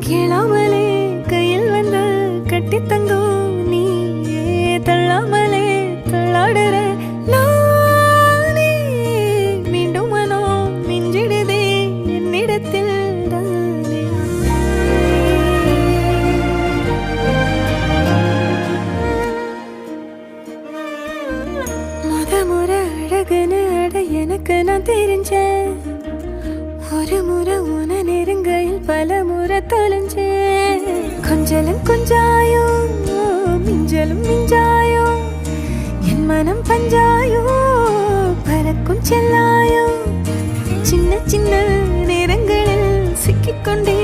கேளாமலே கையில் வந்து கட்டி தங்கும் நீயே தள்ளாமலே தள்ளாடுற நானே மீண்டும் மனம் மிஞ்சிடுதே என்னிடத்தில் தானே. முறை அழகுன்னு அட எனக்கு நான் தெரிஞ்சேன். ஒரு முறை உன நெருங்கையில் பல முறை தொலைஞ்சேன். கொஞ்சலும் கொஞ்சாயோ மிஞ்சலும் மிஞ்சாயோ என் மனம் பஞ்சாயோ பறக்கும் செல்லாயோ சின்ன சின்ன நேரங்களில் சிக்கிக்கொண்டே